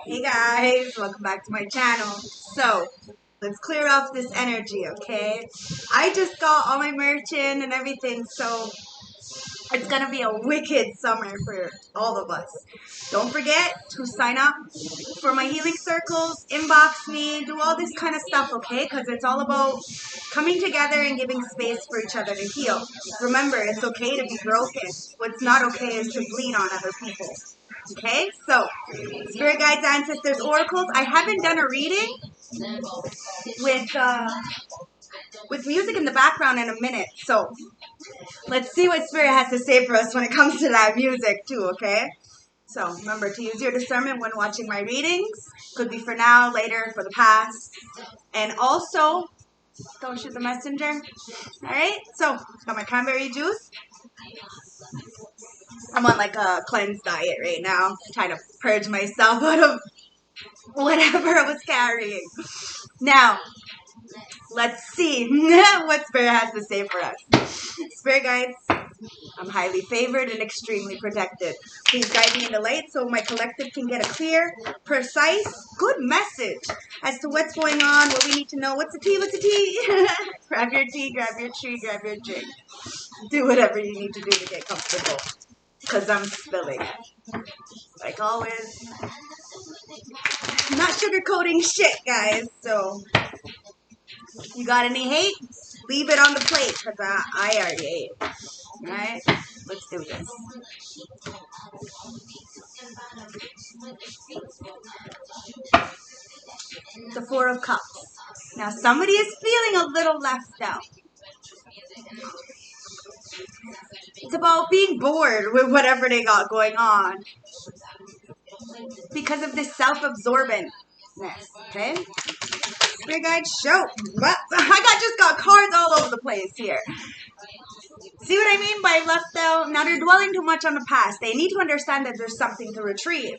Hey guys, welcome back to my channel. So, let's clear off this energy, okay? I just got all my merch in and everything, so it's gonna be a wicked summer for all of us. Don't forget to sign up for my healing circles, inbox me, do all this kind of stuff, okay? Because it's all about coming together and giving space for each other to heal. Remember, it's okay to be broken. What's not okay is to bleed on other people. Okay, so spirit guides, ancestors, oracles. I haven't done a reading with music in the background in a minute, so let's see what spirit has to say for us when it comes to that music too. Okay, so remember to use your discernment when watching my readings. Could be for now, later, for the past, and also don't shoot the messenger. All right, so got my cranberry juice. I'm on like a cleanse diet right now, trying to purge myself out of whatever I was carrying. Now, let's see what Spirit has to say for us. Spirit guides, I'm highly favored and extremely protected. Please guide me in the light so my collective can get a clear, precise, good message as to what's going on, what we need to know. What's the tea? What's the tea? Grab your tea, grab your tree, grab your drink. Do whatever you need to do to get comfortable. Because I'm spilling it. Like always. I'm not sugarcoating shit, guys. So, you got any hate? Leave it on the plate, because I already ate. Alright? Let's do this. The Four of Cups. Now, somebody is feeling a little left out. It's about being bored with whatever they got going on. Because of this self-absorbedness. Okay? Spirit guide, show. I just got cards all over the place here. See what I mean by left out? Now they're dwelling too much on the past. They need to understand that there's something to retrieve.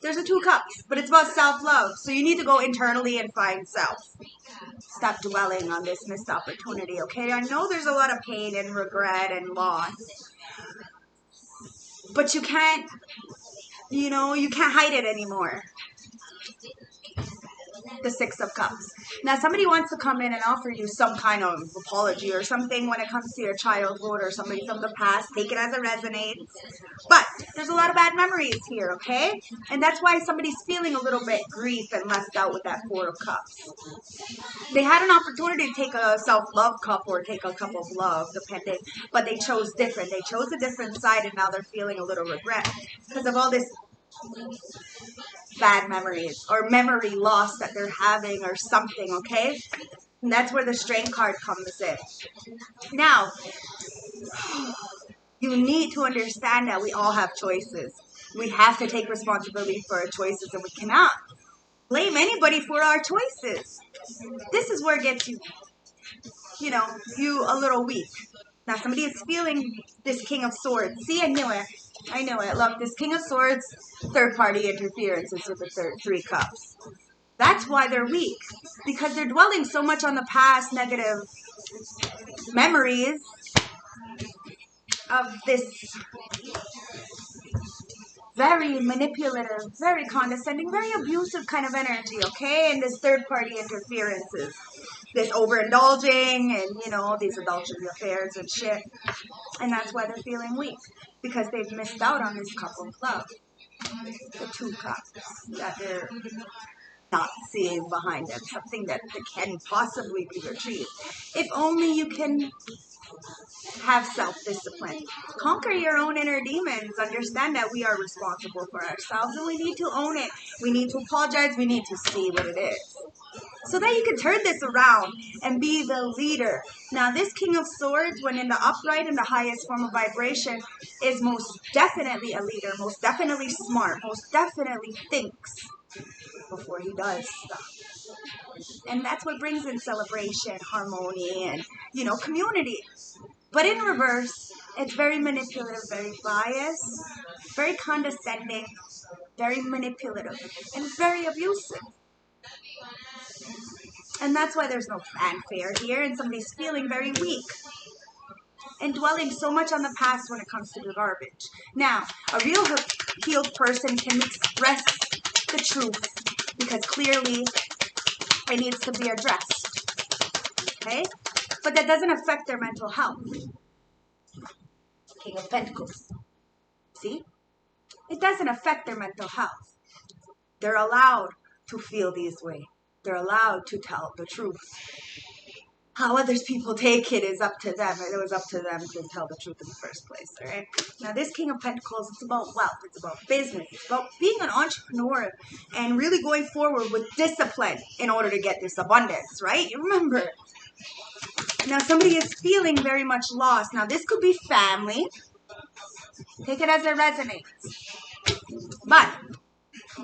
There's the Two Cups, but it's about self-love. So you need to go internally and find self. Stop dwelling on this missed opportunity, okay? I know there's a lot of pain and regret and loss. But you can't, you can't hide it anymore. The Six of Cups. Now, somebody wants to come in and offer you some kind of apology or something when it comes to your childhood or somebody from the past. Take it as it resonates. But there's a lot of bad memories here, okay? And that's why somebody's feeling a little bit grief and left out with that Four of Cups. They had an opportunity to take a self-love cup or take a cup of love, depending, but they chose different. They chose a different side, and now they're feeling a little regret because of all this bad memories or memory loss that they're having or something, okay? And that's where the Strength card comes in. Now, you need to understand that we all have choices. We have to take responsibility for our choices, and we cannot blame anybody for our choices. This is where it gets you a little weak. Now, somebody is feeling this King of Swords. See, I knew it. I know it. Look, this King of Swords, third-party interferences with the Three Cups. That's why they're weak. Because they're dwelling so much on the past negative memories of this very manipulative, very condescending, very abusive kind of energy, okay? And this third-party interferences. This overindulging and, these adultery affairs and shit. And that's why they're feeling weak. Because they've missed out on this cup of love. The Two Cups that they're not seeing behind them. Something that can possibly be retrieved. If only you can have self-discipline. Conquer your own inner demons. Understand that we are responsible for ourselves and we need to own it. We need to apologize. We need to see what it is. So that you can turn this around and be the leader. Now, this King of Swords, when in the upright and the highest form of vibration, is most definitely a leader, most definitely smart, most definitely thinks before he does stuff. And that's what brings in celebration, harmony, and, community. But in reverse, it's very manipulative, very biased, very condescending, very manipulative, and very abusive. And that's why there's no fanfare here, and somebody's feeling very weak and dwelling so much on the past when it comes to the garbage. Now, a real healed person can express the truth, because clearly it needs to be addressed, okay? But that doesn't affect their mental health. King of Pentacles. See? It doesn't affect their mental health. They're allowed to feel these ways. They're allowed to tell the truth. How others people take it is up to them. It was up to them to tell the truth in the first place, all right? Now, this King of Pentacles, it's about wealth. It's about business. It's about being an entrepreneur and really going forward with discipline in order to get this abundance, right? You remember. Now, somebody is feeling very much lost. Now, this could be family. Take it as it resonates. But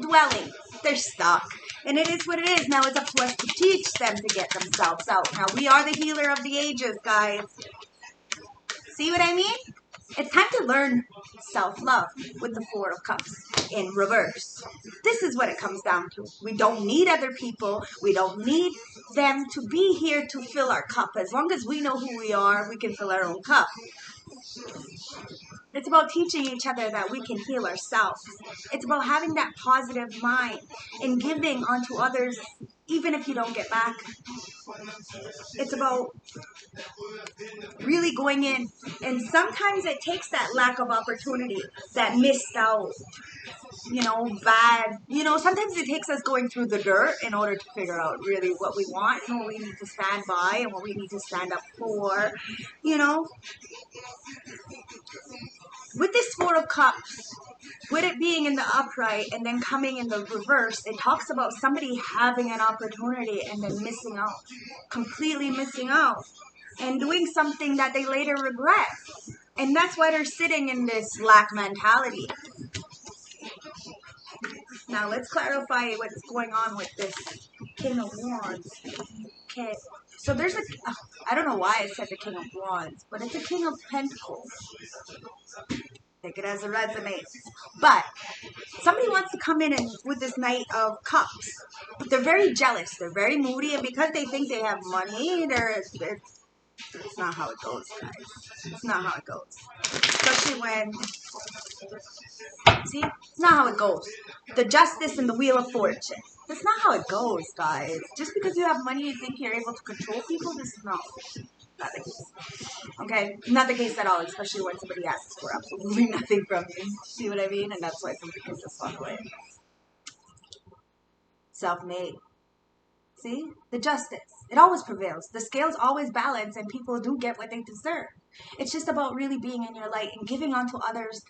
dwelling, they're stuck. And it is what it is. Now it's up to us to teach them to get themselves out. Now we are the healer of the ages, guys. See what I mean? It's time to learn self-love with the Four of Cups in reverse. This is what it comes down to. We don't need other people. We don't need them to be here to fill our cup. As long as we know who we are, we can fill our own cup. It's about teaching each other that we can heal ourselves. It's about having that positive mind and giving onto others even if you don't get back. It's about really going in. And sometimes it takes that lack of opportunity, that missed out, bad. Sometimes it takes us going through the dirt in order to figure out really what we want and what we need to stand by and what we need to stand up for, With this Four of Cups, with it being in the upright and then coming in the reverse, it talks about somebody having an opportunity and then missing out, completely missing out, and doing something that they later regret. And that's why they're sitting in this lack mentality. Now let's clarify what's going on with this King of Wands. Okay, so there's I don't know why I said the King of Wands, but it's a King of Pentacles. Take it as it resonates. But somebody wants to come in and with this Knight of Cups, but they're very jealous. They're very moody, and because they think they have money, it's not how it goes, guys. It's not how it goes. Especially when, see, it's not how it goes. The Justice and the Wheel of Fortune. That's not how it goes, guys. Just because you have money, you think you're able to control people, this is not the case. Okay, not the case at all, especially when somebody asks for absolutely nothing from you. See what I mean? And that's why somebody can just walk away. Self-made. See? The Justice. It always prevails. The scales always balance and people do get what they deserve. It's just about really being in your light and giving onto others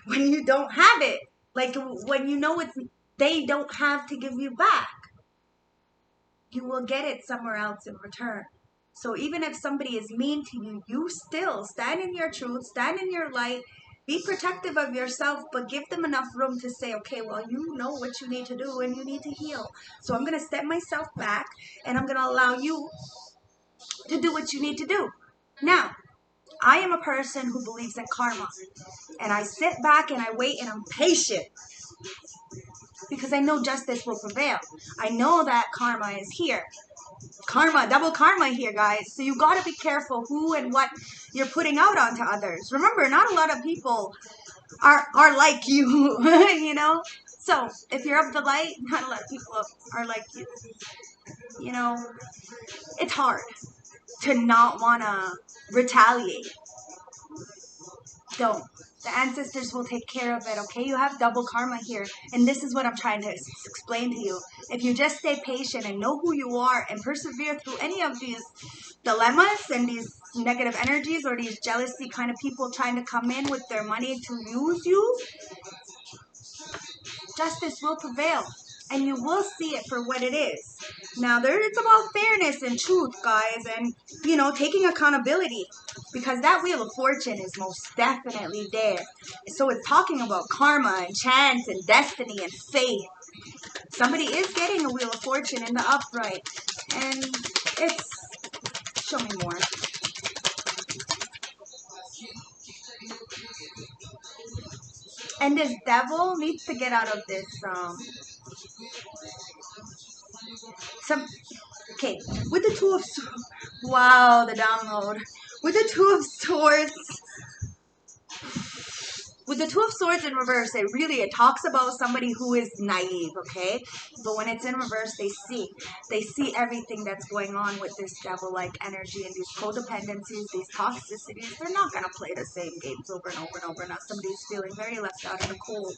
when you don't have it. Like when you know they don't have to give you back. You will get it somewhere else in return. So even if somebody is mean to you, you still stand in your truth, stand in your light, be protective of yourself, but give them enough room to say, okay, well, you know what you need to do and you need to heal. So I'm going to step myself back and I'm going to allow you to do what you need to do. Now, I am a person who believes in karma. And I sit back and I wait and I'm patient. Because I know justice will prevail. I know that karma is here. Karma, double karma here, guys. So you got to be careful who and what you're putting out onto others. Remember, not a lot of people are like you, So if you're of the light, not a lot of people are like you. It's hard to not want to retaliate. Don't. The ancestors will take care of it, okay? You have double karma here. And this is what I'm trying to explain to you. If you just stay patient and know who you are and persevere through any of these dilemmas and these negative energies or these jealousy kind of people trying to come in with their money to use you, justice will prevail. And you will see it for what it is. Now, it's about fairness and truth, guys, and, taking accountability. Because that Wheel of Fortune is most definitely there. So it's talking about karma and chance and destiny and faith. Somebody is getting a Wheel of Fortune in the upright. And it's... Show me more. And this devil needs to get out of this, okay, with the Two of Swords, wow, the download. With the Two of Swords, With the Two of Swords in reverse, it talks about somebody who is naive, okay? But when it's in reverse, they see everything that's going on with this devil-like energy and these codependencies, these toxicities. They're not going to play the same games over and over and over. Now somebody's feeling very left out in the cold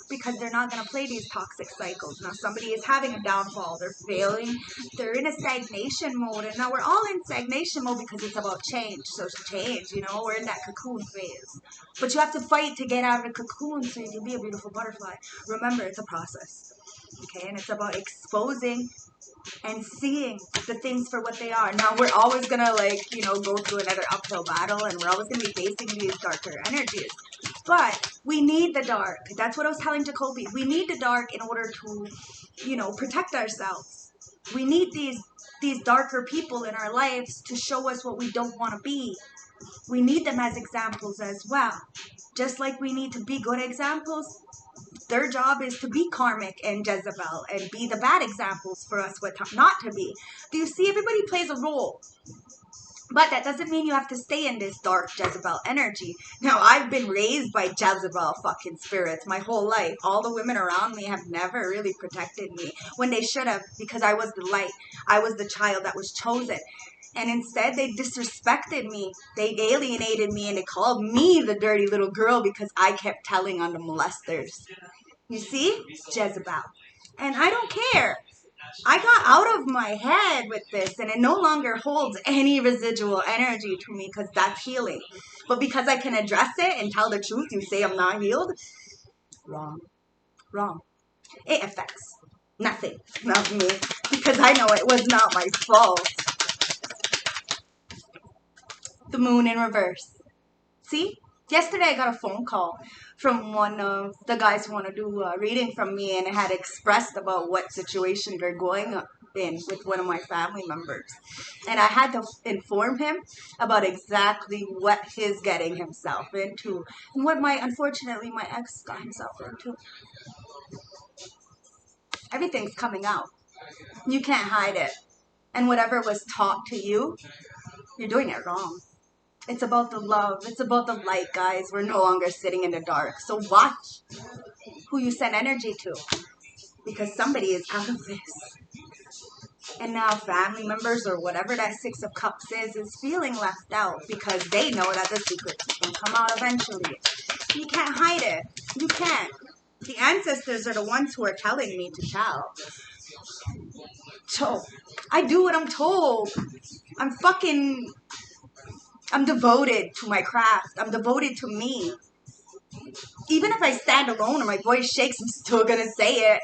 because they're not going to play these toxic cycles. Now somebody is having a downfall. They're failing. They're in a stagnation mode. And now we're all in stagnation mode because it's about change. So change, you know, we're in that cocoon phase. But you have to fight to get out of the cocoon so you can be a beautiful butterfly. Remember, it's a process. Okay, and it's about exposing and seeing the things for what they are. Now, we're always going to, like, you know, go through another uphill battle, and we're always going to be facing these darker energies. But we need the dark. That's what I was telling Jacoby. We need the dark in order to, you know, protect ourselves. We need these darker people in our lives to show us what we don't want to be. We need them as examples as well. Just like we need to be good examples, their job is to be karmic and Jezebel and be the bad examples for us what not to be. Do you see? Everybody plays a role. But that doesn't mean you have to stay in this dark Jezebel energy. Now, I've been raised by Jezebel fucking spirits my whole life. All the women around me have never really protected me when they should have, because I was the light. I was the child that was chosen. And instead, they disrespected me. They alienated me, and they called me the dirty little girl because I kept telling on the molesters. You see? Jezebel. And I don't care. I got out of my head with this, and it no longer holds any residual energy to me because that's healing. But because I can address it and tell the truth, you say I'm not healed? Wrong. Wrong. It affects nothing of me because I know it was not my fault. The moon in reverse. See? Yesterday I got a phone call from one of the guys who want to do a reading from me, and it had expressed about what situation they're going in with one of my family members. And I had to inform him about exactly what he's getting himself into and what unfortunately my ex got himself into. Everything's coming out. You can't hide it. And whatever was taught to you, you're doing it wrong. It's about the love. It's about the light, guys. We're no longer sitting in the dark. So watch who you send energy to, because somebody is out of this. And now family members or whatever that Six of Cups is feeling left out because they know that the secrets will come out eventually. You can't hide it. You can't. The ancestors are the ones who are telling me to tell. So I do what I'm told. I'm devoted to my craft. I'm devoted to me. Even if I stand alone and my voice shakes, I'm still going to say it.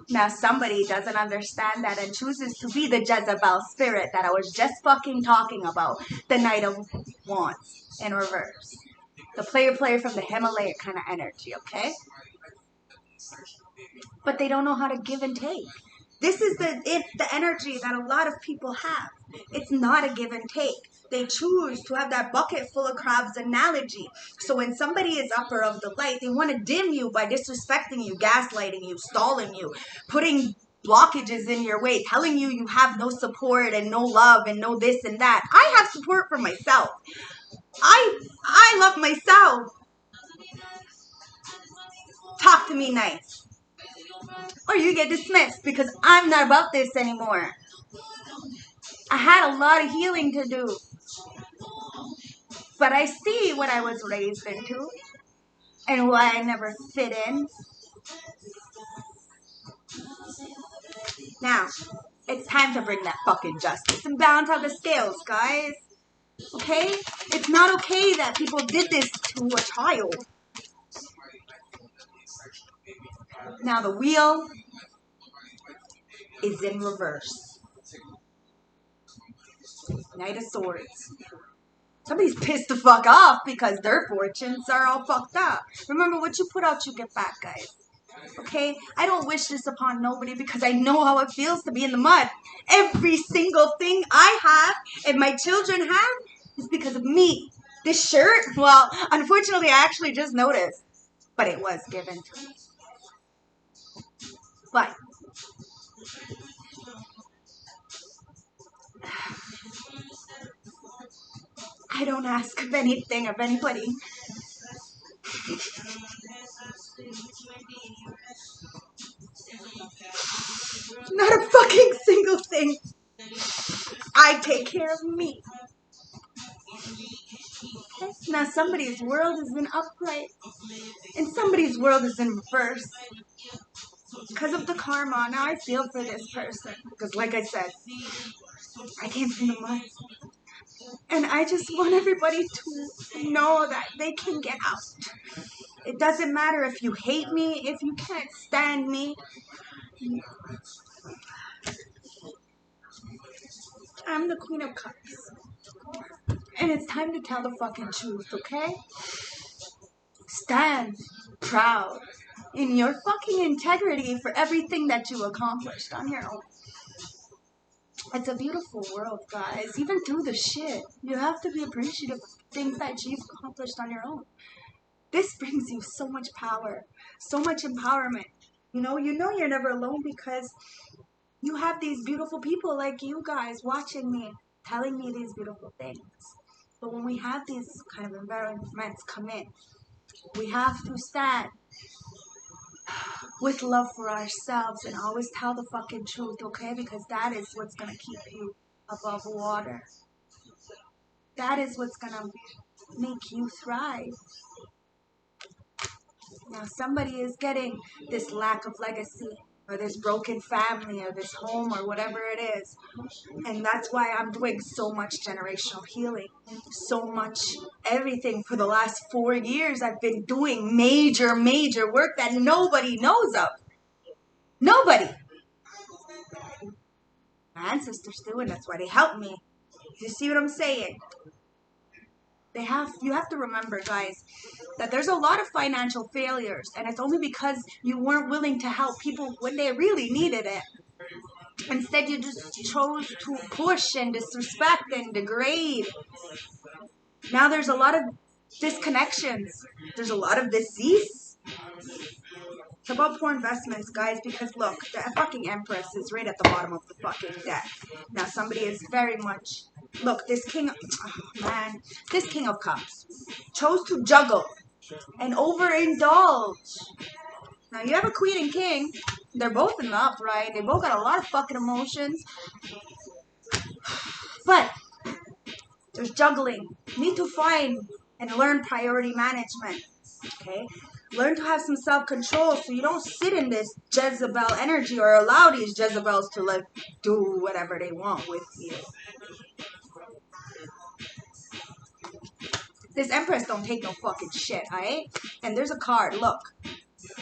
Now somebody doesn't understand that and chooses to be the Jezebel spirit that I was just fucking talking about. The Knight of Wands in reverse. The player from the Himalaya kind of energy, okay? But they don't know how to give and take. This is the energy that a lot of people have. It's not a give and take. They choose to have that bucket full of crabs analogy. So when somebody is upper of the light, they want to dim you by disrespecting you, gaslighting you, stalling you, putting blockages in your way, telling you you have no support and no love and no this and that. I have support for myself. I love myself. Talk to me nice. Or you get dismissed because I'm not about this anymore. I had a lot of healing to do. But I see what I was raised into and why I never fit in. Now, it's time to bring that fucking justice and balance out the scales, guys. Okay? It's not okay that people did this to a child. Now, the wheel is in reverse. Knight of Swords. Somebody's pissed the fuck off because their fortunes are all fucked up. Remember, what you put out, you get back, guys. Okay? I don't wish this upon nobody because I know how it feels to be in the mud. Every single thing I have and my children have is because of me. This shirt, well, unfortunately, I actually just noticed. But it was given to me. But I don't ask of anything of anybody. Not a fucking single thing. I take care of me. Okay? Now somebody's world is in upright and somebody's world is in reverse. Because of the karma, now I feel for this person. Because like I said, I came from the mud. And I just want everybody to know that they can get out. It doesn't matter if you hate me, if you can't stand me. I'm the Queen of Cups. And it's time to tell the fucking truth, okay? Stand proud in your fucking integrity for everything that you accomplished on your own. It's a beautiful world, guys. Even through the shit, you have to be appreciative of things that you've accomplished on your own. This brings you so much power, so much empowerment. You know you're never alone because you have these beautiful people like you guys watching me, telling me these beautiful things. But when we have these kind of environments come in, we have to stand with love for ourselves and always tell the fucking truth, okay? Because that is what's going to keep you above water. That is what's going to make you thrive. Now, somebody is getting this lack of legacy, or this broken family, or this home, or whatever it is. And that's why I'm doing so much generational healing. So much everything. For the last 4 years, I've been doing major, major work that nobody knows of. Nobody. My ancestors do, and that's why they helped me. You see what I'm saying? You have to remember, guys, that there's a lot of financial failures, and it's only because you weren't willing to help people when they really needed it. Instead, you just chose to push and disrespect and degrade. Now there's a lot of disconnections. There's a lot of disease. It's about poor investments, guys, because look, the fucking Empress is right at the bottom of the fucking deck. Now somebody is very much... Look, this King of Cups chose to juggle and overindulge. Now you have a Queen and King. They're both in the upright. They both got a lot of fucking emotions. But there's juggling. You need to find and learn priority management. Okay? Learn to have some self-control so you don't sit in this Jezebel energy or allow these Jezebels to like do whatever they want with you. This Empress don't take no fucking shit, alright? And there's a card, look.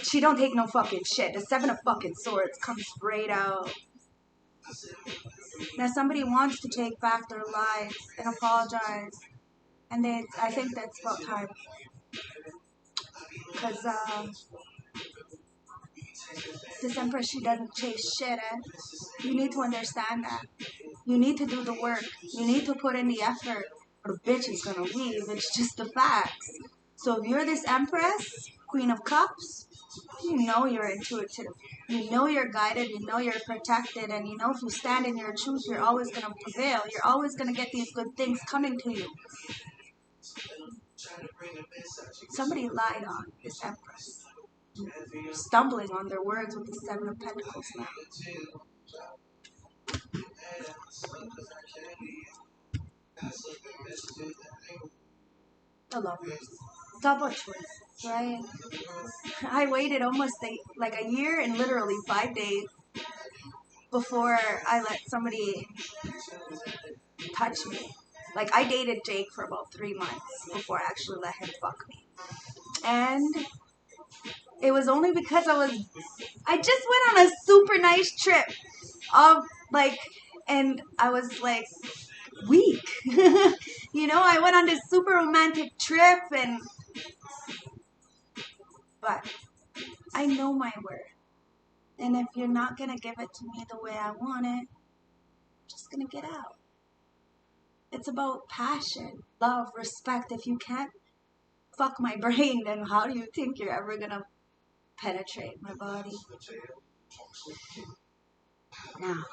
She don't take no fucking shit. The 7 of fucking Swords comes straight out. Now somebody wants to take back their lives and apologize. And I think that's about time. Because this Empress, she doesn't chase shit, and you need to understand that. You need to do the work. You need to put in the effort. Or the bitch is gonna leave. It's just the facts. So if you're this Empress, Queen of Cups, you know you're intuitive. You know you're guided. You know you're protected. And you know if you stand in your truth, you're always gonna prevail. You're always gonna get these good things coming to you. Somebody lied on this Empress. Stumbling on their words with the 7 of Pentacles now. The Lovers. Double choice, right? I waited almost a year and literally 5 days before I let somebody touch me. Like, I dated Jake for about 3 months before I actually let him fuck me. And it was only because I just went on a super nice trip and I was like weak. You know, I went on this super romantic trip but I know my worth. And if you're not gonna give it to me the way I want it, I'm just gonna get out. It's about passion, love, respect. If you can't fuck my brain, then how do you think you're ever gonna penetrate my body? Now,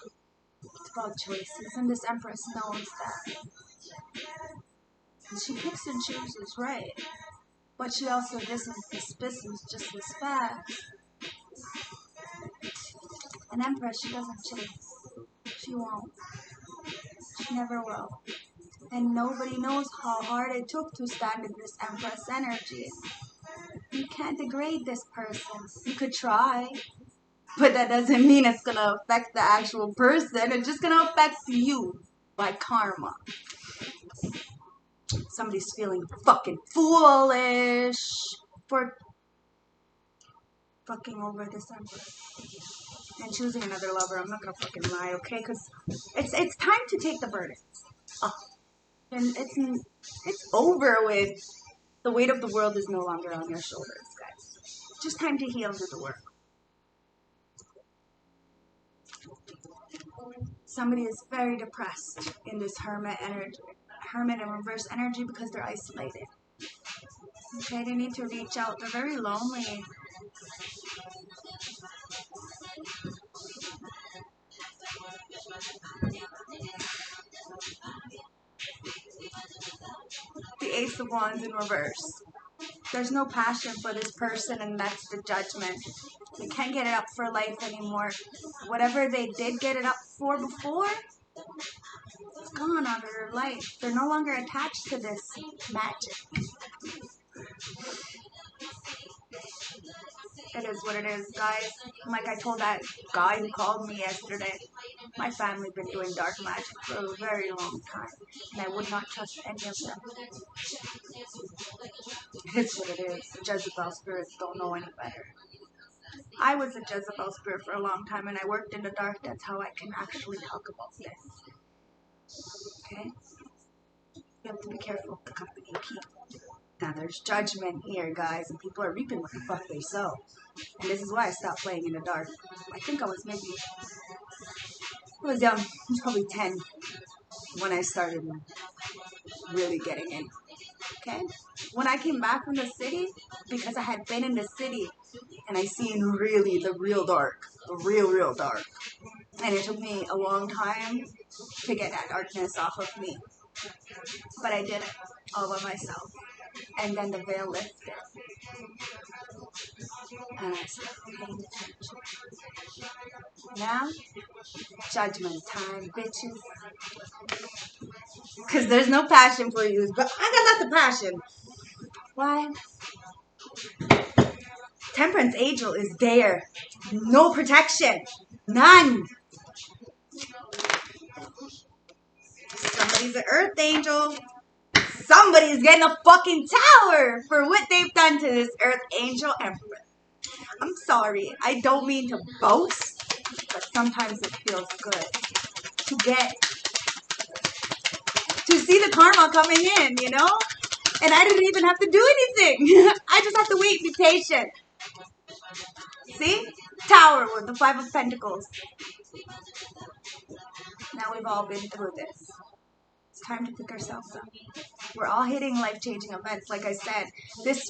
it's about choices, and this Empress knows that. And she picks and chooses, right? But she also dismisses this business just as fast. An Empress, she doesn't chase. She won't. She never will. And nobody knows how hard it took to stand in this Empress energy. You can't degrade this person. You could try, but that doesn't mean it's gonna affect the actual person. It's just gonna affect you by karma. Somebody's feeling fucking foolish for fucking over this Empress and choosing another lover. I'm not gonna fucking lie, okay? Because it's time to take the verdicts. And it's over with. The weight of the world is no longer on your shoulders, guys. Just time to heal and do the work. Somebody is very depressed in this hermit energy, hermit and reverse energy, because they're isolated. Okay, they need to reach out. They're very lonely. The Ace of Wands in reverse. There's no passion for this person, and that's the Judgment. They can't get it up for life anymore. Whatever they did get it up for before, it's gone out of their life. They're no longer attached to this magic. It is what it is, guys. Like I told that guy who called me yesterday, my family been doing dark magic for a very long time, and I would not trust any of them. It's what it is. Jezebel spirits don't know any better. I was a Jezebel spirit for a long time, and I worked in the dark. That's how I can actually talk about this. Okay? You have to be careful with the company you keep. Now, there's judgment here, guys, and people are reaping what the fuck they sow. And this is why I stopped playing in the dark. I think I was young. I was probably 10 when I started really getting in. Okay? When I came back from the city, because I had been in the city, and I seen really the real dark. The real dark. And it took me a long time to get that darkness off of me. But I did it all by myself. And then the veil lifted. And I started paying attention. Now, judgment time, bitches. Because there's no passion for you. But I got lots of passion. Why? Temperance angel is there. No protection. None. Somebody's an earth angel. Somebody's getting a fucking tower for what they've done to this earth angel empress. I'm sorry. I don't mean to boast, but sometimes it feels good to see the karma coming in, you know? And I didn't even have to do anything. I just have to wait and be patient. See? Tower with the Five of Pentacles. Now we've all been through this. It's time to pick ourselves up. We're all hitting life-changing events. Like I said, this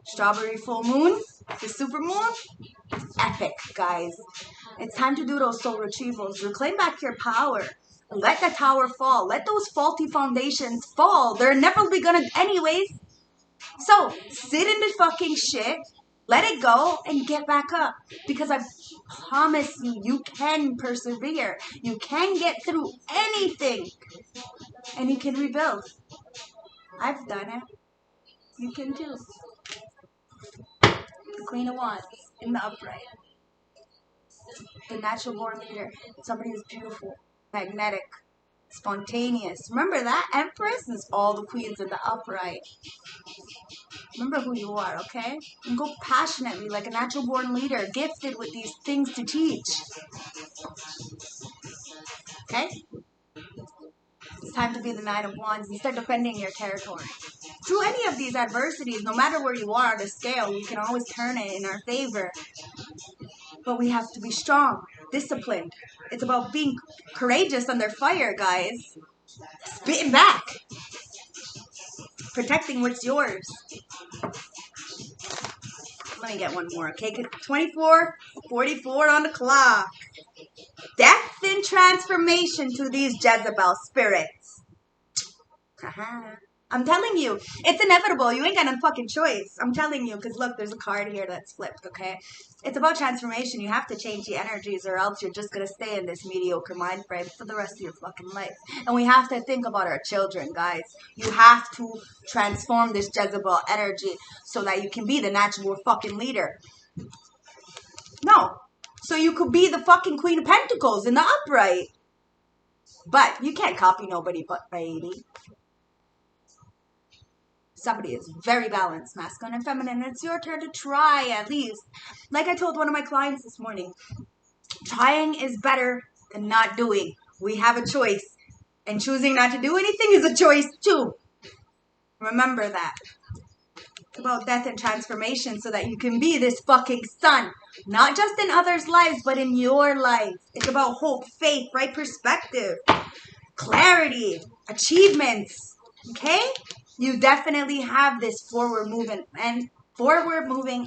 strawberry full moon, this super moon, epic, guys. It's time to do those soul retrievals. Reclaim back your power. Let the tower fall. Let those faulty foundations fall. They're never gonna anyways. So, sit in the fucking shit. Let it go and get back up. Because I promise you, you can persevere. You can get through anything. And you can rebuild. I've done it. You can too. The Queen of Wands in the upright. The natural born leader. Somebody who's beautiful, magnetic, spontaneous. Remember that? Empress is all the queens in the upright. Remember who you are, okay? And go passionately like a natural born leader, gifted with these things to teach. Okay? It's time to be the Nine of Wands and start defending your territory. Through any of these adversities, no matter where you are on the scale, we can always turn it in our favor. But we have to be strong, disciplined. It's about being courageous under fire, guys. Spitting back. Protecting what's yours. Let me get one more, okay? 24:44 on the clock. Death and transformation to these Jezebel spirits. Haha. I'm telling you, it's inevitable. You ain't got no fucking choice. I'm telling you, because look, there's a card here that's flipped, okay? It's about transformation. You have to change the energies or else you're just going to stay in this mediocre mind frame for the rest of your fucking life. And we have to think about our children, guys. You have to transform this Jezebel energy so that you can be the natural fucking leader. No. So you could be the fucking Queen of Pentacles in the upright. But you can't copy nobody but baby. Somebody is very balanced, masculine and feminine. It's your turn to try at least. Like I told one of my clients this morning, trying is better than not doing. We have a choice. And choosing not to do anything is a choice too. Remember that. It's about death and transformation so that you can be this fucking sun. Not just in others' lives, but in your life. It's about hope, faith, right perspective, clarity, achievements. Okay? You definitely have this forward moving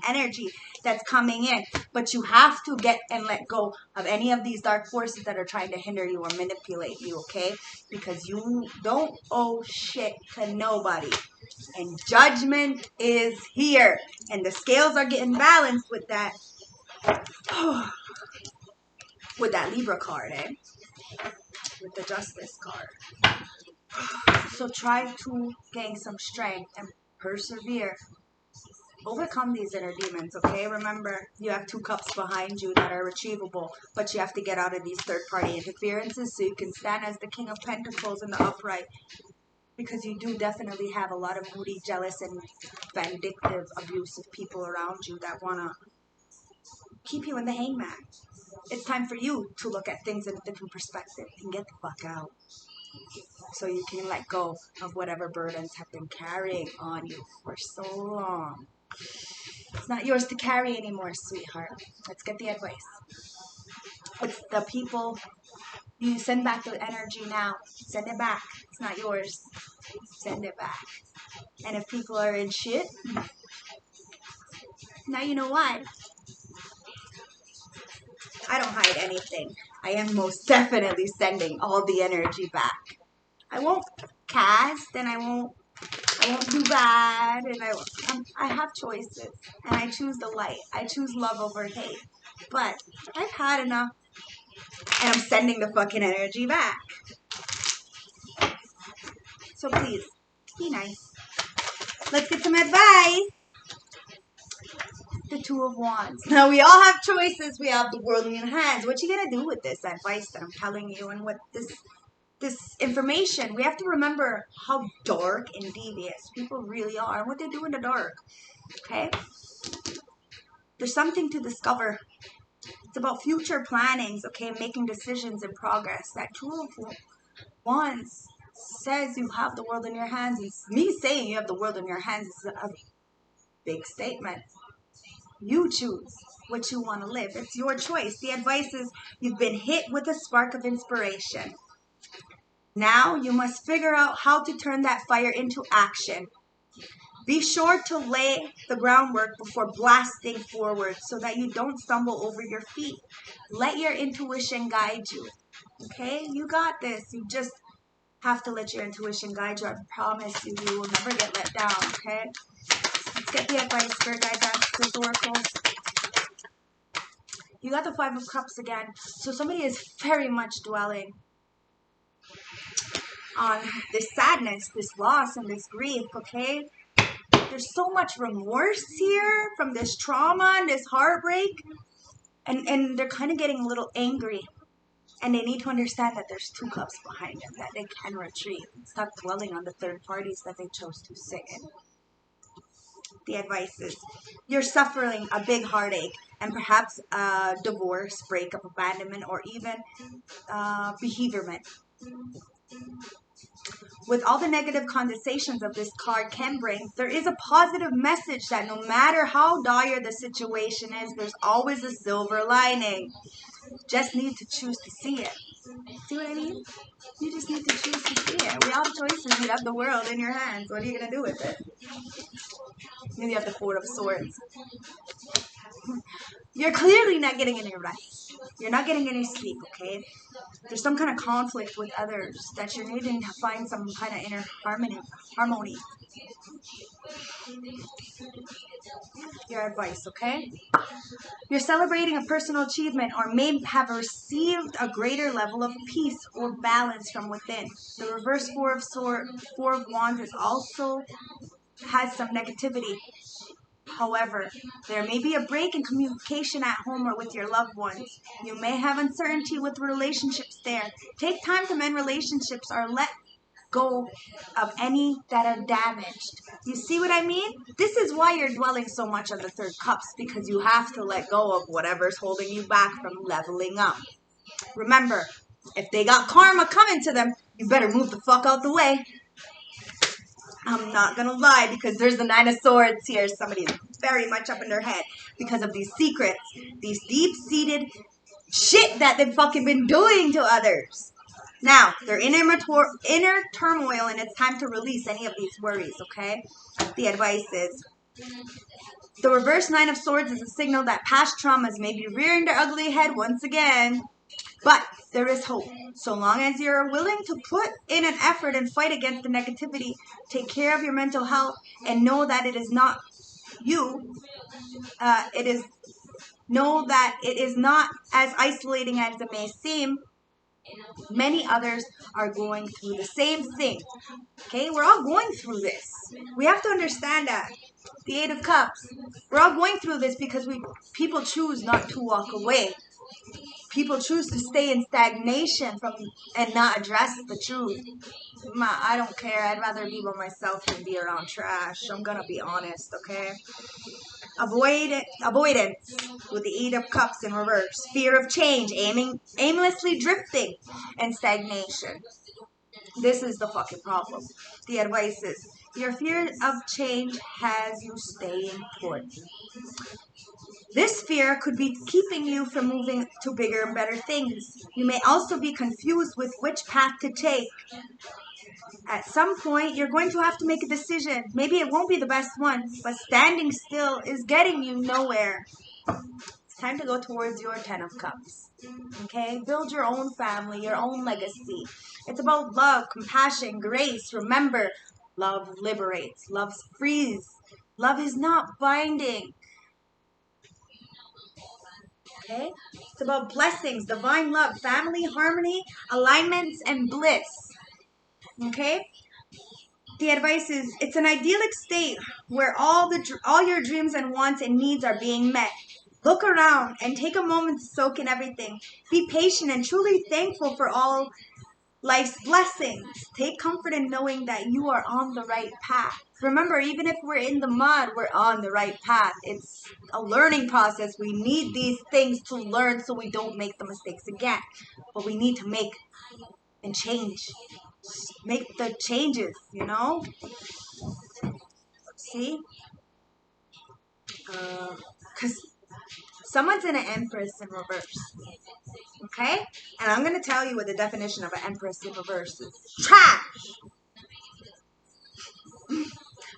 energy that's coming in, but you have to get and let go of any of these dark forces that are trying to hinder you or manipulate you, okay? Because you don't owe shit to nobody, and judgment is here, and the scales are getting balanced with that with that Libra card, with the Justice card. So try to gain some strength and persevere. Overcome these inner demons, okay? Remember, you have 2 cups behind you that are achievable, but you have to get out of these third-party interferences so you can stand as the King of Pentacles in the upright, because you do definitely have a lot of moody, jealous, and vindictive, abusive people around you that want to keep you in the hangman. It's time for you to look at things in a different perspective and get the fuck out, so you can let go of whatever burdens have been carrying on you for so long. It's not yours to carry anymore, sweetheart. Let's get the advice. It's the people. You send back the energy now. Send it back. It's not yours. Send it back. And if people are in shit, now you know why. I don't hide anything. I am most definitely sending all the energy back. I won't cast, and I won't do bad, and I have choices, and I choose the light. I choose love over hate. But I've had enough, and I'm sending the fucking energy back. So please, be nice. Let's get some advice. The 2 of Wands. Now we all have choices. We have the world in your hands. What you gonna do with this advice that I'm telling you, and with this information? We have to remember how dark and devious people really are and what they do in the dark. Okay? There's something to discover. It's about future plannings, okay? Making decisions and progress. That 2 of Wands says you have the world in your hands. And me saying you have the world in your hands is a big statement. You choose what you want to live. It's your choice. The advice is you've been hit with a spark of inspiration. Now you must figure out how to turn that fire into action. Be sure to lay the groundwork before blasting forward so that you don't stumble over your feet. Let your intuition guide you. Okay? You got this. You just have to let your intuition guide you. I promise you, you will never get let down. Okay? Let's get the advice, Spirit Guides, Ancestors, Oracles. You got the 5 of Cups again. So somebody is very much dwelling on this sadness, this loss, and this grief, okay? There's so much remorse here from this trauma and this heartbreak. And they're kind of getting a little angry. And they need to understand that there's 2 cups behind them, that they can retreat and stop dwelling on the third parties that they chose to sit in. The advice is you're suffering a big heartache and perhaps a divorce, breakup, abandonment, or even behaviorment. With all the negative connotations of this card can bring, there is a positive message that no matter how dire the situation is, there's always a silver lining. Just need to choose to see it. See what I mean? You just need to choose to see it. We all have choices. You have the world in your hands. What are you going to do with it? Then you have the 4 of Swords. You're clearly not getting any rest. You're not getting any sleep, okay? There's some kind of conflict with others that you're needing to find some kind of inner harmony. Your advice, okay? You're celebrating a personal achievement or may have received a greater level of peace or balance from within. The reverse Four of Wands is also has some negativity. However, there may be a break in communication at home or with your loved ones. You may have uncertainty with relationships there. Take time to mend relationships or let go of any that are damaged. You see what I mean? This is why you're dwelling so much on the Third Cups, because you have to let go of whatever's holding you back from leveling up. Remember, if they got karma coming to them, you better move the fuck out the way. I'm not gonna lie, because there's the Nine of Swords here. Somebody's very much up in their head because of these secrets, these deep-seated shit that they've fucking been doing to others. Now, they're in inner turmoil, and it's time to release any of these worries, okay? The advice is, the reverse Nine of Swords is a signal that past traumas may be rearing their ugly head once again. But there is hope. So long as you're willing to put in an effort and fight against the negativity, take care of your mental health, and know that it is not you. Know that it is not as isolating as it may seem. Many others are going through the same thing. Okay, we're all going through this. We have to understand that. The Eight of Cups. We're all going through this because people choose not to walk away. People choose to stay in stagnation and not address the truth. I don't care. I'd rather be by myself than be around trash. I'm gonna be honest, okay? Avoidance with the Eight of Cups in reverse. Fear of change, aimlessly drifting, and stagnation. This is the fucking problem. The advice is, your fear of change has you staying put. This fear could be keeping you from moving to bigger and better things. You may also be confused with which path to take. At some point, you're going to have to make a decision. Maybe it won't be the best one, but standing still is getting you nowhere. It's time to go towards your Ten of Cups. Okay? Build your own family, your own legacy. It's about love, compassion, grace. Remember, love liberates. Love frees. Love is not binding. Okay? It's about blessings, divine love, family, harmony, alignments, and bliss. Okay? The advice is, it's an idyllic state where all your dreams and wants and needs are being met. Look around and take a moment to soak in everything. Be patient and truly thankful for all life's blessings. Take comfort in knowing that you are on the right path. Remember, even if we're in the mud, we're on the right path. It's a learning process. We need these things to learn so we don't make the mistakes again. But we need to make and change. Make the changes, you know? See? Because someone's in an Empress in reverse. Okay? And I'm going to tell you what the definition of an Empress in reverse is. Trash!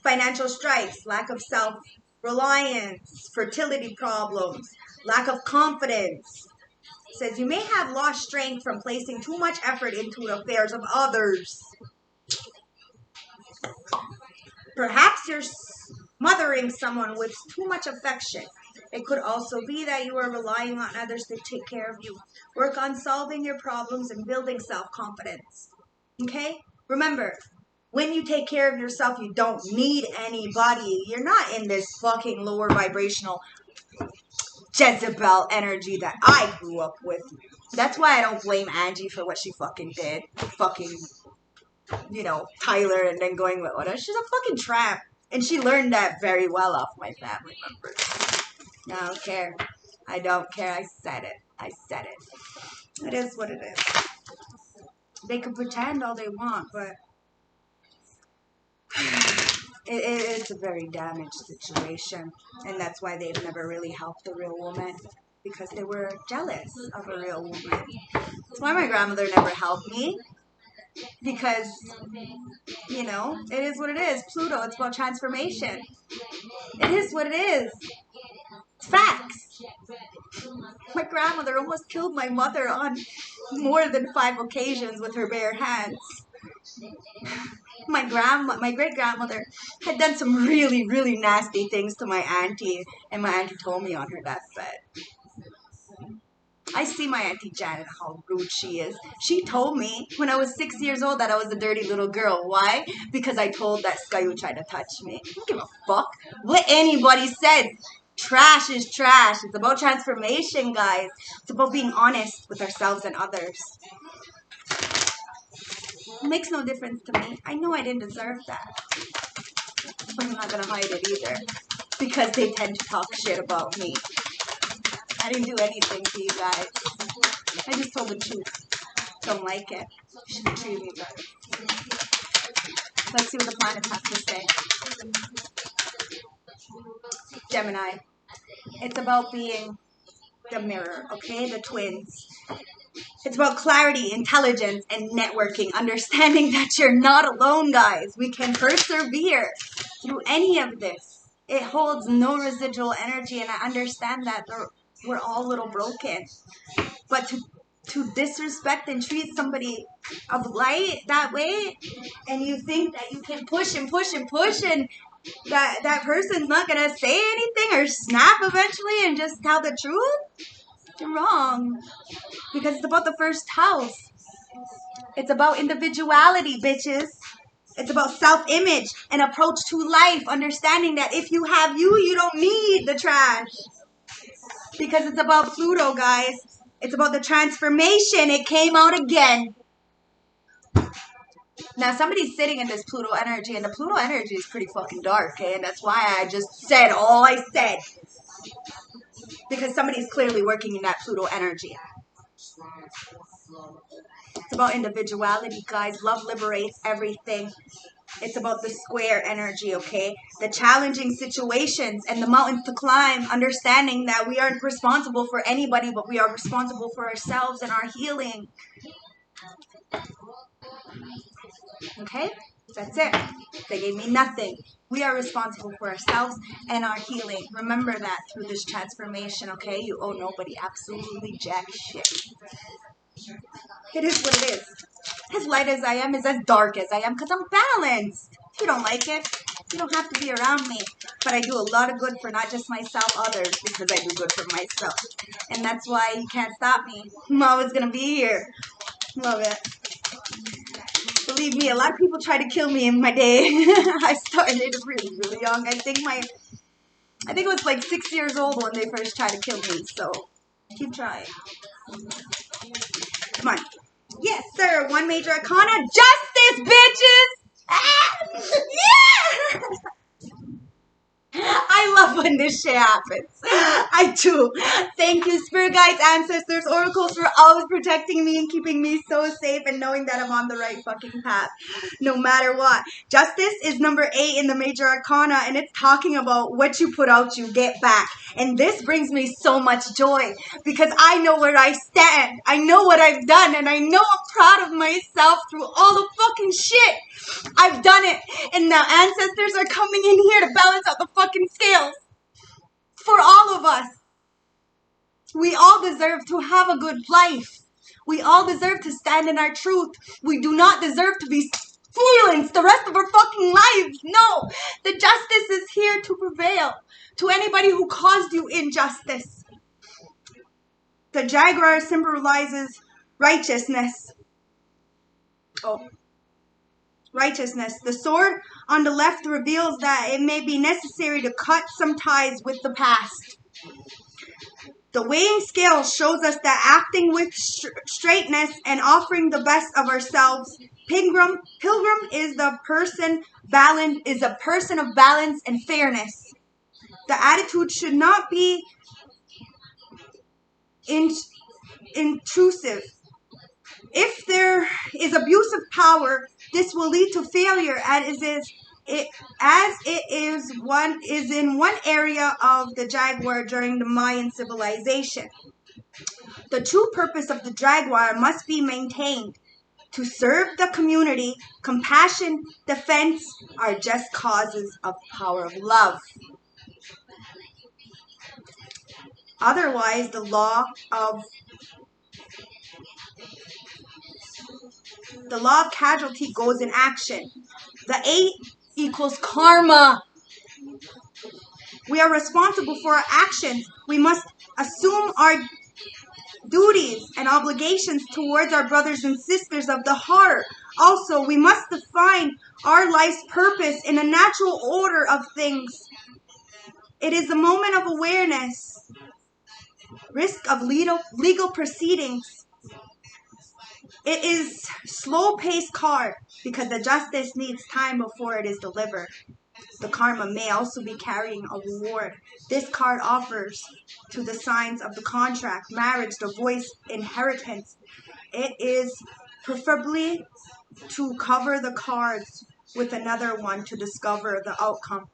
Financial strikes, lack of self-reliance, fertility problems, lack of confidence. It says you may have lost strength from placing too much effort into the affairs of others. Perhaps you're smothering someone with too much affection. It could also be that you are relying on others to take care of you. Work on solving your problems and building self-confidence. Okay? Remember, when you take care of yourself, you don't need anybody. You're not in this fucking lower vibrational Jezebel energy that I grew up with. That's why I don't blame Angie for what she fucking did. Fucking, Tyler and then going with Oda. She's a fucking tramp. And she learned that very well off my family members. I don't care. I don't care. I said it. It is what it is. They can pretend all they want, but it's a very damaged situation. And that's why they've never really helped a real woman. Because they were jealous of a real woman. That's why my grandmother never helped me. Because, it is what it is. Pluto, it's about transformation. It is what it is. It's facts. My grandmother almost killed my mother on more than 5 occasions with her bare hands. My great grandmother had done some really, really nasty things to my auntie, and my auntie told me on her deathbed. I see my Auntie Janet, how rude she is. She told me when I was 6 years old that I was a dirty little girl. Why? Because I told that Sky who tried to touch me. I don't give a fuck what anybody says. Trash is trash. It's about transformation, guys. It's about being honest with ourselves and others. It makes no difference to me. I know I didn't deserve that. But I'm not going to hide it either. Because they tend to talk shit about me. I didn't do anything to you guys. I just told the truth. Don't like it. You should treat me better. Let's see what the planets have to say. Gemini. It's about being the mirror, okay? The twins. It's about clarity, intelligence, and networking. Understanding that you're not alone, guys. We can persevere through any of this. It holds no residual energy, and I understand that we're all a little broken. But to disrespect and treat somebody of light that way, and you think that you can push and push and push, and that person's not going to say anything or snap eventually and just tell the truth, you're wrong. Because it's about the first house. It's about individuality, bitches. It's about self-image and approach to life. Understanding that if you have you, you don't need the trash. Because it's about Pluto, guys. It's about the transformation. It came out again. Now, somebody's sitting in this Pluto energy, and the Pluto energy is pretty fucking dark, okay? And that's why I just said all I said. Because somebody's clearly working in that Pluto energy. It's about individuality, guys. Love liberates everything. It's about the square energy, okay? The challenging situations and the mountains to climb, understanding that we aren't responsible for anybody, but we are responsible for ourselves and our healing. Okay? That's it. They gave me nothing. We are responsible for ourselves and our healing. Remember that through this transformation, okay? You owe nobody absolutely jack shit. It is what it is. As light as I am is as dark as I am because I'm balanced. If you don't like it, you don't have to be around me. But I do a lot of good for not just myself, others, because I do good for myself. And that's why you can't stop me. I'm always going to be here. Love it. Believe me, a lot of people try to kill me in my day. I started really, really young. I think it was like 6 years old when they first tried to kill me. So keep trying. Come on. Yes, sir. One major arcana. Justice, bitches! Ah! Yeah! I love when this shit happens. I do. Thank you, spirit guides, ancestors, oracles, for always protecting me and keeping me so safe and knowing that I'm on the right fucking path, no matter what. Justice is number 8 in the major arcana, and it's talking about what you put out, you get back. And this brings me so much joy because I know where I stand. I know what I've done, and I know I'm proud of myself through all the fucking shit. I've done it, and now ancestors are coming in here to balance out the fucking scales for all of us. We all deserve to have a good life. We all deserve to stand in our truth. We do not deserve to be silenced the rest of our fucking lives. No, the justice is here to prevail to anybody who caused you injustice. The jaguar symbolizes righteousness. Righteousness. The sword on the left reveals that it may be necessary to cut some ties with the past. The weighing scale shows us that acting with straightness and offering the best of ourselves. Pilgrim is a person of balance and fairness. The attitude should not be intrusive. If there is abuse of power, this will lead to failure, as it is in one area of the jaguar during the Mayan civilization. The true purpose of the jaguar must be maintained. To serve the community, compassion, defense are just causes of power of love. Otherwise, the law of The law of casualty goes in action. The 8 equals karma. We are responsible for our actions. We must assume our duties and obligations towards our brothers and sisters of the heart. Also, we must define our life's purpose in a natural order of things. It is a moment of awareness, risk of legal proceedings. It is slow-paced card because the justice needs time before it is delivered. The karma may also be carrying a reward. This card offers to the signs of the contract, marriage, divorce, inheritance. It is preferably to cover the cards with another one to discover the outcome.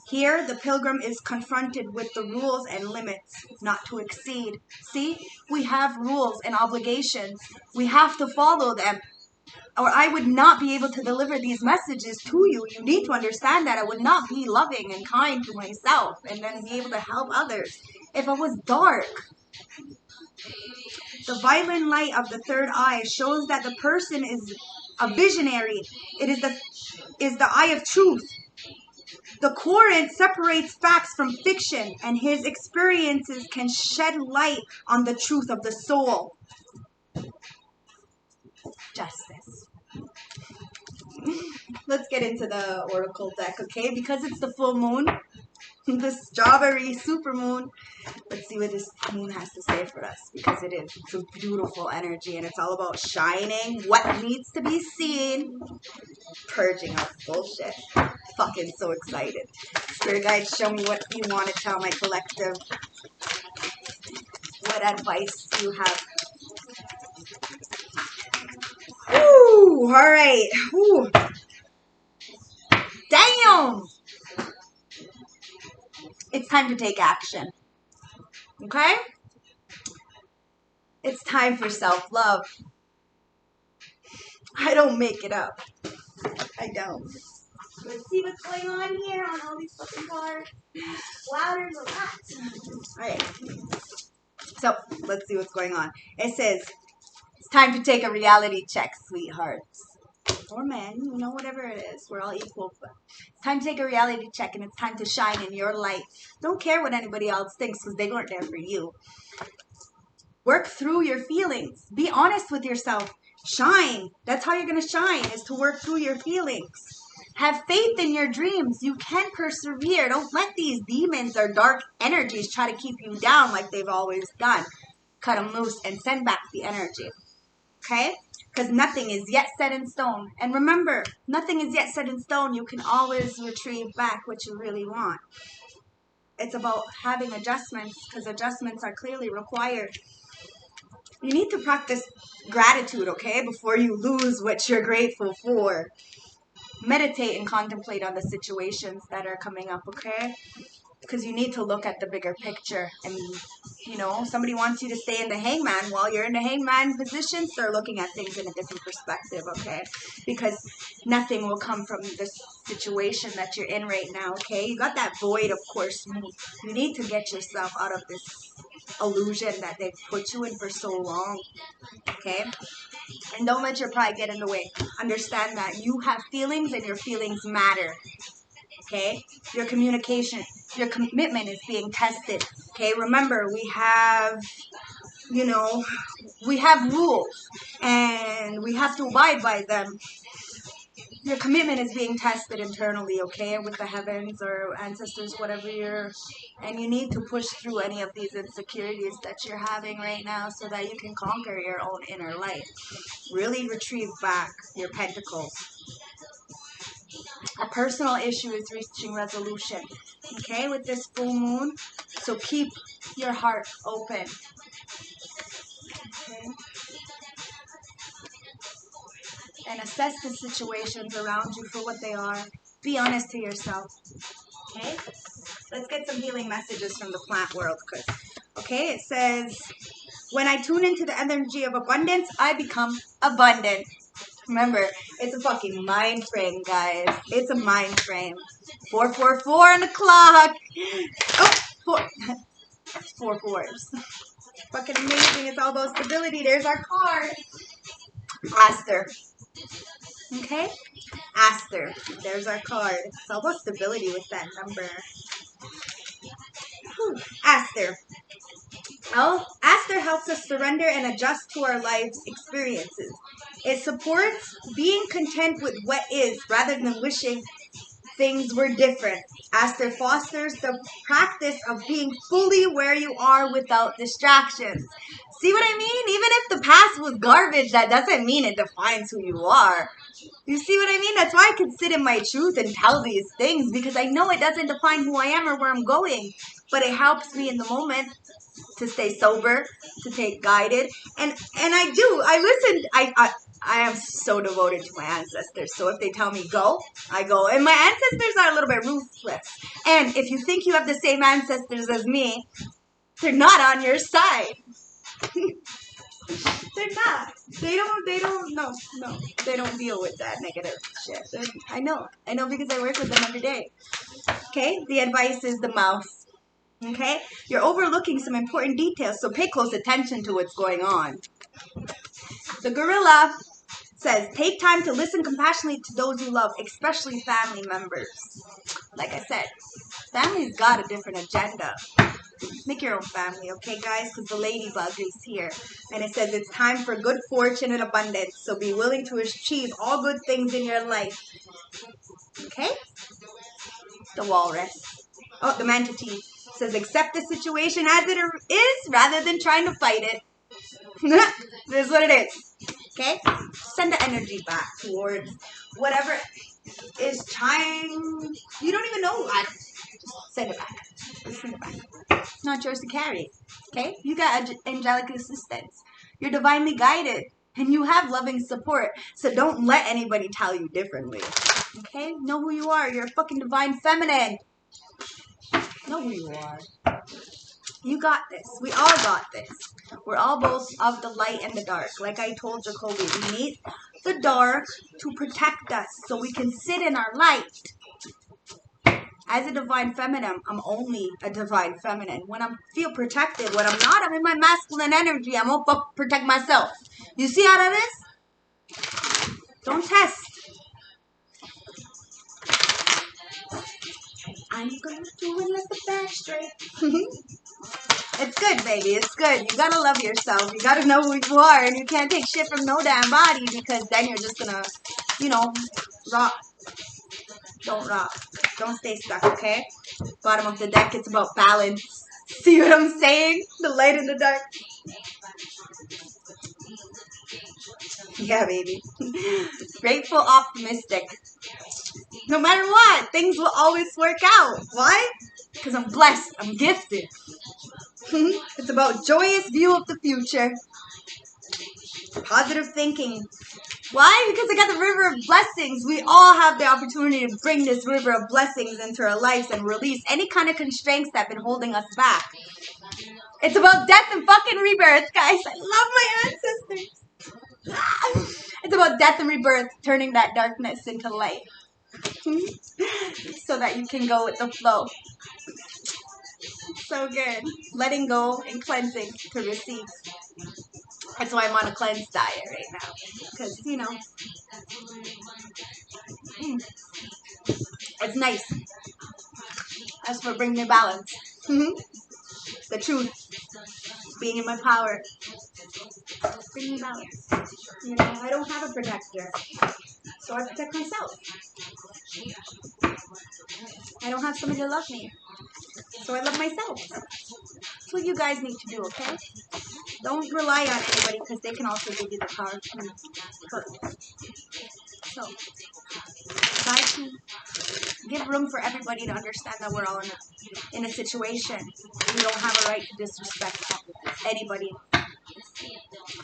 Here, the pilgrim is confronted with the rules and limits not to exceed. See, we have rules and obligations. We have to follow them, or I would not be able to deliver these messages to you. You need to understand that I would not be loving and kind to myself and then be able to help others if I was dark. The violent light of the third eye shows that the person is a visionary. It is the eye of truth. The Quran separates facts from fiction, and his experiences can shed light on the truth of the soul. Justice. Let's get into the oracle deck, okay? Because it's the full moon, the strawberry supermoon. Let's see what this moon has to say for us, because it is. It's a beautiful energy, and it's all about shining what needs to be seen, purging out bullshit. Fucking so excited. Spirit guides, show me what you want to tell my collective. What advice do you have? Ooh, all right. Ooh. Damn! It's time to take action. Okay? It's time for self-love. I don't make it up. I don't. Let's see what's going on here on all these fucking cards. Louder than that. Alright. So, let's see what's going on. It says, it's time to take a reality check, sweethearts. Or men, you know, whatever it is. We're all equal. But it's time to take a reality check, and it's time to shine in your light. Don't care what anybody else thinks, because they weren't there for you. Work through your feelings. Be honest with yourself. Shine. That's how you're going to shine, is to work through your feelings. Have faith in your dreams. You can persevere. Don't let these demons or dark energies try to keep you down like they've always done. Cut them loose and send back the energy. Okay? Because nothing is yet set in stone. And remember, nothing is yet set in stone. You can always retrieve back what you really want. It's about having adjustments, because adjustments are clearly required. You need to practice gratitude, okay, before you lose what you're grateful for. Meditate and contemplate on the situations that are coming up, okay? Because you need to look at the bigger picture. And, you know, somebody wants you to stay in the hangman. While you're in the hangman position, start looking at things in a different perspective, okay? Because nothing will come from this situation that you're in right now, okay? You got that void, of course. You need to get yourself out of this illusion that they've put you in for so long, okay? And don't let your pride get in the way. Understand that you have feelings, and your feelings matter. Okay? Your communication, your commitment is being tested. Okay? Remember, we have, you know, we have rules, and we have to abide by them. Your commitment is being tested internally, okay, with the heavens or ancestors, whatever you're, and you need to push through any of these insecurities that you're having right now so that you can conquer your own inner life. Really retrieve back your pentacles. A personal issue is reaching resolution, okay, with this full moon. So keep your heart open. Okay? And assess the situations around you for what they are. Be honest to yourself. Okay? Let's get some healing messages from the plant world. Okay, it says, when I tune into the energy of abundance, I become abundant. Remember, it's a fucking mind frame, guys. It's a mind frame. 444 on the clock. Oh, 4 4s. Fucking amazing. It's all about stability. There's our card. Aster. Okay? Aster. There's our card. It's all about stability with that number. Aster. Well, Aster helps us surrender and adjust to our life's experiences. It supports being content with what is rather than wishing things were different. Aster fosters the practice of being fully where you are without distractions. See what I mean? Even if the past was garbage, that doesn't mean it defines who you are. You see what I mean? That's why I can sit in my truth and tell these things, because I know it doesn't define who I am or where I'm going. But it helps me in the moment to stay sober, to take guided. And I listen. I am so devoted to my ancestors. So if they tell me go, I go. And my ancestors are a little bit ruthless. And if you think you have the same ancestors as me, they're not on your side. They're not. They don't, no. They don't deal with that negative shit. I know because I work with them every day. Okay? The advice is the mouse. Okay? You're overlooking some important details, so pay close attention to what's going on. The gorilla says, take time to listen compassionately to those you love, especially family members. Like I said, family's got a different agenda. Make your own family, okay, guys? Because the ladybug is here. And it says it's time for good fortune and abundance. So be willing to achieve all good things in your life. Okay? The walrus. Oh, the manatee says accept the situation as it is rather than trying to fight it. This is what it is. Okay? Send the energy back towards whatever is trying. You don't even know. Just send it back. Just send it back. It's not yours to carry. Okay? You got angelic assistance. You're divinely guided. And you have loving support. So don't let anybody tell you differently. Okay? Know who you are. You're a fucking divine feminine. Know who you are. You got this. We all got this. We're all both of the light and the dark. Like I told Jacoby, we need the dark to protect us so we can sit in our light. As a divine feminine, I'm only a divine feminine. When I feel protected, when I'm not, I'm in my masculine energy. I'm going to protect myself. You see how that is? Don't test. I'm going to do it like the back straight. It's good, baby. It's good. You gotta love yourself. You gotta know who you are. And you can't take shit from no damn body, because then you're just gonna, rock. Don't rock. Don't stay stuck, okay? Bottom of the deck, it's about balance. See what I'm saying? The light and the dark. Yeah, baby. Grateful, optimistic. No matter what, things will always work out. Why? Because I'm blessed. I'm gifted. It's about joyous view of the future. Positive thinking. Why? Because I got the river of blessings. We all have the opportunity to bring this river of blessings into our lives and release any kind of constraints that have been holding us back. It's about death and fucking rebirth, guys. I love my ancestors. It's about death and rebirth, turning that darkness into light. So that you can go with the flow. So good. Letting go and cleansing to receive. That's why I'm on a cleanse diet right now. Because, it's nice. That's what brings me balance. The truth. Being in my power. Bring me balance. I don't have a protector. So I protect myself. I don't have somebody to love me. So I love myself. That's what you guys need to do, okay? Don't rely on anybody, because they can also give you the power to hurt. So, try to give room for everybody to understand that we're all in a situation. We don't have a right to disrespect anybody,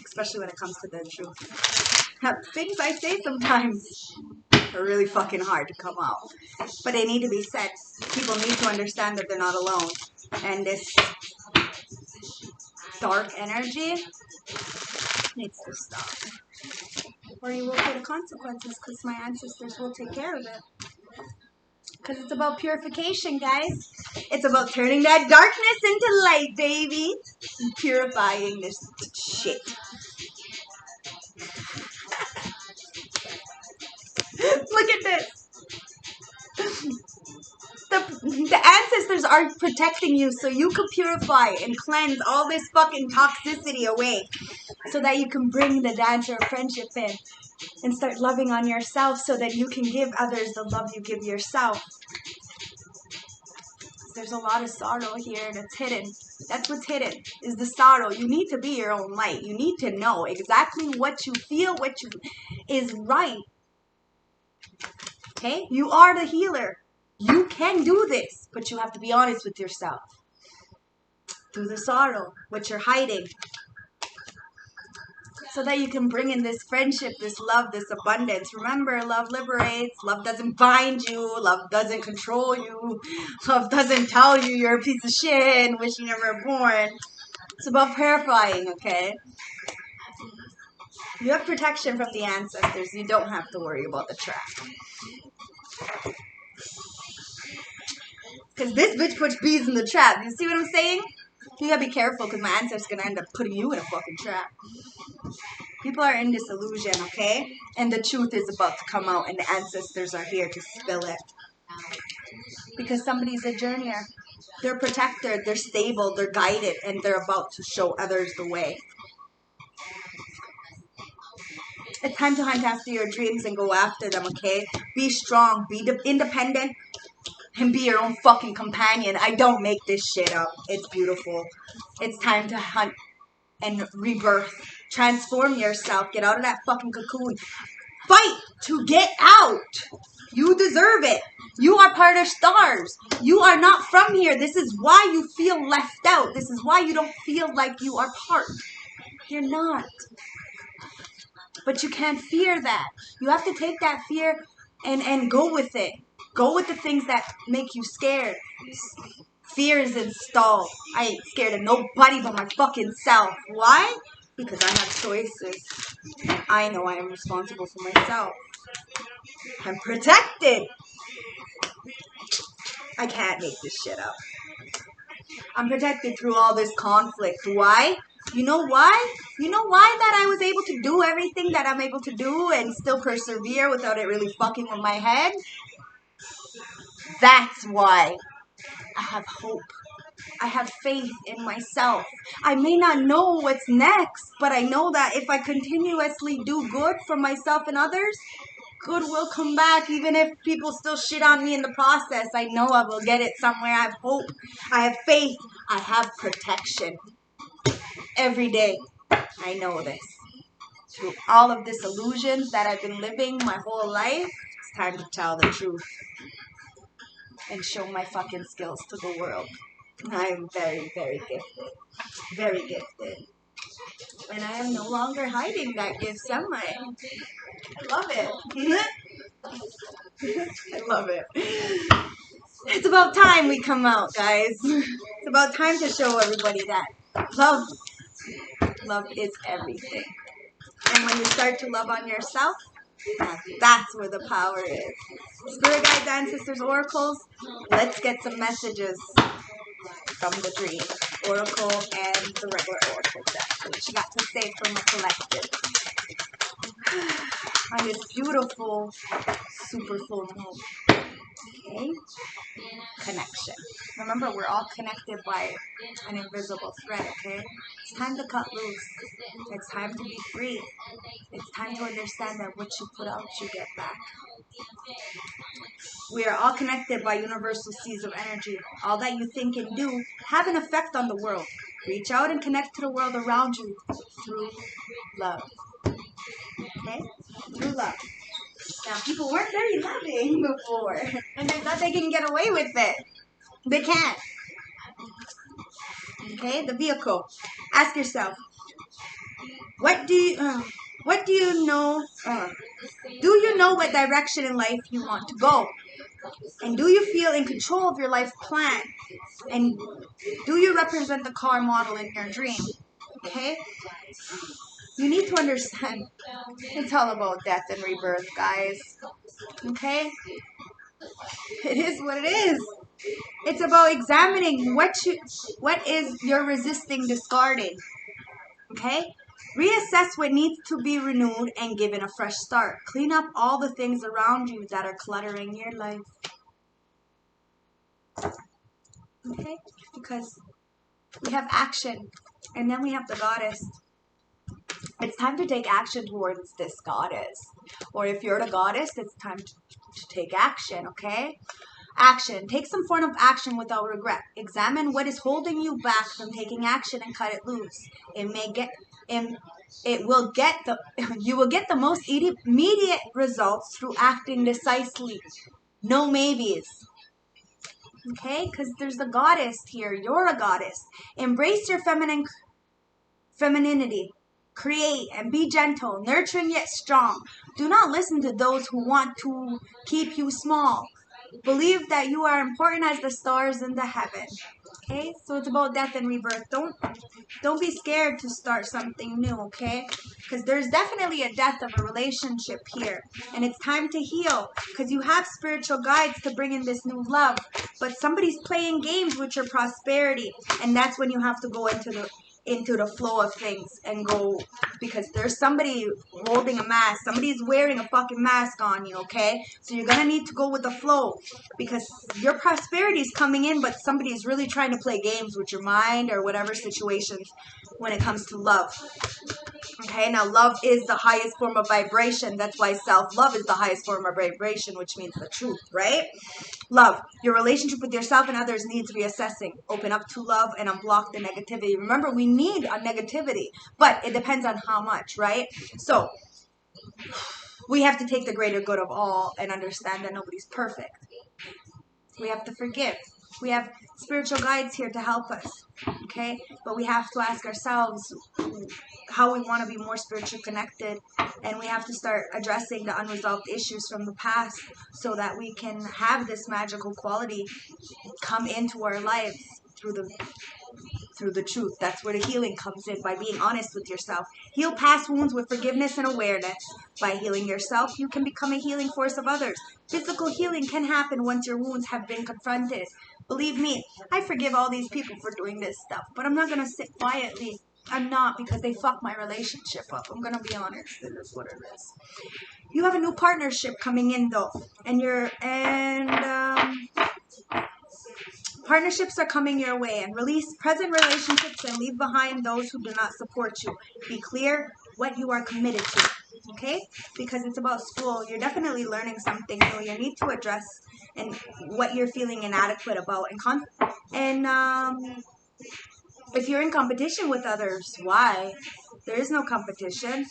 especially when it comes to the truth. Things I say sometimes are really fucking hard to come out, but they need to be said. People need to understand that they're not alone, and this dark energy needs to stop, or you will pay the consequences, because my ancestors will take care of it. Because it's about purification, guys. It's about turning that darkness into light, baby. And purifying this shit. Look at this. The ancestors are protecting you so you can purify and cleanse all this fucking toxicity away so that you can bring the dancer of friendship in and start loving on yourself so that you can give others the love you give yourself. There's a lot of sorrow here that's hidden. That's what's hidden, is the sorrow. You need to be your own light. You need to know exactly what you feel, is right. Okay? You are the healer. You can do this, but you have to be honest with yourself. Through the sorrow, what you're hiding. So that you can bring in this friendship, this love, this abundance. Remember, love liberates. Love doesn't bind you. Love doesn't control you. Love doesn't tell you you're a piece of shit and wish you never were born. It's about purifying, okay? You have protection from the ancestors. You don't have to worry about the trap. Because this bitch puts bees in the trap. You see what I'm saying? You gotta be careful because my ancestors gonna end up putting you in a fucking trap. People are in disillusion, okay? And the truth is about to come out and the ancestors are here to spill it. Because somebody's a journeyer. They're protected, they're stable, they're guided, and they're about to show others the way. It's time to hunt after your dreams and go after them, okay? Be strong, be independent, and be your own fucking companion. I don't make this shit up. It's beautiful. It's time to hunt and rebirth. Transform yourself. Get out of that fucking cocoon. Fight to get out. You deserve it. You are part of stars. You are not from here. This is why you feel left out. This is why you don't feel like you are part. You're not. But you can't fear that. You have to take that fear and go with it. Go with the things that make you scared. Fear is installed. I ain't scared of nobody but my fucking self. Why? Because I have choices. I know I am responsible for myself. I'm protected. I can't make this shit up. I'm protected through all this conflict. Why? You know why? You know why that I was able to do everything that I'm able to do and still persevere without it really fucking with my head? That's why. I have hope. I have faith in myself. I may not know what's next, but I know that if I continuously do good for myself and others, good will come back. Even if people still shit on me in the process, I know I will get it somewhere. I have hope. I have faith. I have protection. Every day, I know this. Through all of this illusions that I've been living my whole life, it's time to tell the truth and show my fucking skills to the world. I'm very, very gifted. Very gifted. And I am no longer hiding that gift, am I? I love it. I love it. It's about time we come out, guys. It's about time to show everybody that love is everything. And when you start to love on yourself, that's where the power is. Spirit guides, ancestors, oracles, let's get some messages from the dream oracle and the regular oracle deck. What you got to say from the collective on this beautiful super full moon. Okay? Connection. Remember, we're all connected by an invisible thread, okay? It's time to cut loose. It's time to be free. It's time to understand that what you put out, you get back. We are all connected by universal seas of energy. All that you think and do have an effect on the world. Reach out and connect to the world around you through love. Okay? Through love. Now, people weren't very loving before, and they thought they can get away with it. They can't. Okay? The vehicle. Ask yourself, what do you know? Do you know what direction in life you want to go? And do you feel in control of your life plan? And do you represent the car model in your dream? Okay? You need to understand. It's all about death and rebirth, guys. Okay? It is what it is. It's about examining what is you're resisting discarding. Okay? Reassess what needs to be renewed and given a fresh start. Clean up all the things around you that are cluttering your life. Okay? Because we have action, and then we have the goddess. It's time to take action towards this goddess. Or if you're the goddess, it's time to take action, okay? Action. Take some form of action without regret. Examine what is holding you back from taking action and cut it loose. You will get the most immediate results through acting decisively. No maybes. Okay? Because there's a goddess here. You're a goddess. Embrace your femininity. Create and be gentle, nurturing yet strong. Do not listen to those who want to keep you small. Believe that you are important as the stars in the heaven. Okay, so it's about death and rebirth. Don't be scared to start something new. Okay, because there's definitely a death of a relationship here, and it's time to heal. Because you have spiritual guides to bring in this new love, but somebody's playing games with your prosperity, and that's when you have to go into the flow of things and go, because there's somebody holding a mask. Somebody's wearing a fucking mask on you, okay? So you're gonna need to go with the flow, because your prosperity is coming in, but somebody is really trying to play games with your mind or whatever situations when it comes to love. Okay, now love is the highest form of vibration. That's why self-love is the highest form of vibration, which means the truth, right? Love. Your relationship with yourself and others needs reassessing. Open up to love and unblock the negativity. Remember, we need a negativity, but it depends on how much, right? So we have to take the greater good of all and understand that nobody's perfect. We have to forgive. We have spiritual guides here to help us, okay? But we have to ask ourselves how we want to be more spiritually connected, and we have to start addressing the unresolved issues from the past so that we can have this magical quality come into our lives through the truth. That's where the healing comes in, by being honest with yourself. Heal past wounds with forgiveness and awareness. By healing yourself, you can become a healing force of others. Physical healing can happen once your wounds have been confronted. Believe me, I forgive all these people for doing this stuff, but I'm not going to sit quietly. I'm not, because they fucked my relationship up. I'm going to be honest. It is what it is. You have a new partnership coming in, though, partnerships are coming your way, and release present relationships and leave behind those who do not support you. Be clear what you are committed to, okay? Because it's about school. You're definitely learning something new. You need to address and what you're feeling inadequate about. If you're in competition with others, why? There is no competition.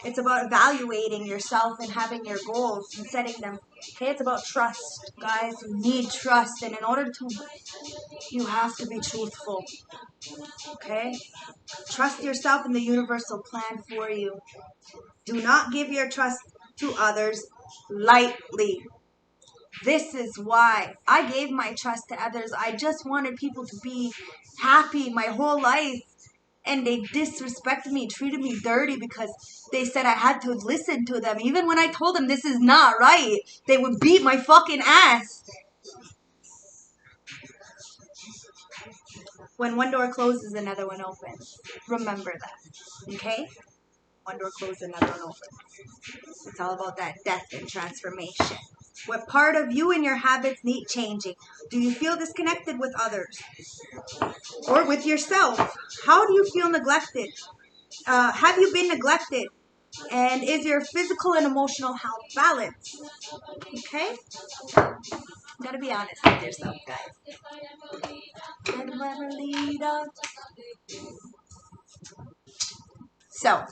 It's about evaluating yourself and having your goals and setting them. Okay, it's about trust, guys. You need trust, and in order to, you have to be truthful. Okay? Trust yourself and the universal plan for you. Do not give your trust to others lightly. This is why I gave my trust to others. I just wanted people to be happy my whole life. And they disrespected me, treated me dirty because they said I had to listen to them. Even when I told them this is not right, they would beat my fucking ass. When one door closes, another one opens. Remember that, okay? One door closes, another one opens. It's all about that death and transformation. What part of you and your habits need changing? Do you feel disconnected with others? Or with yourself? How do you feel neglected? Have you been neglected? And is your physical and emotional health balanced? Okay? You gotta be honest with yourself, guys. So,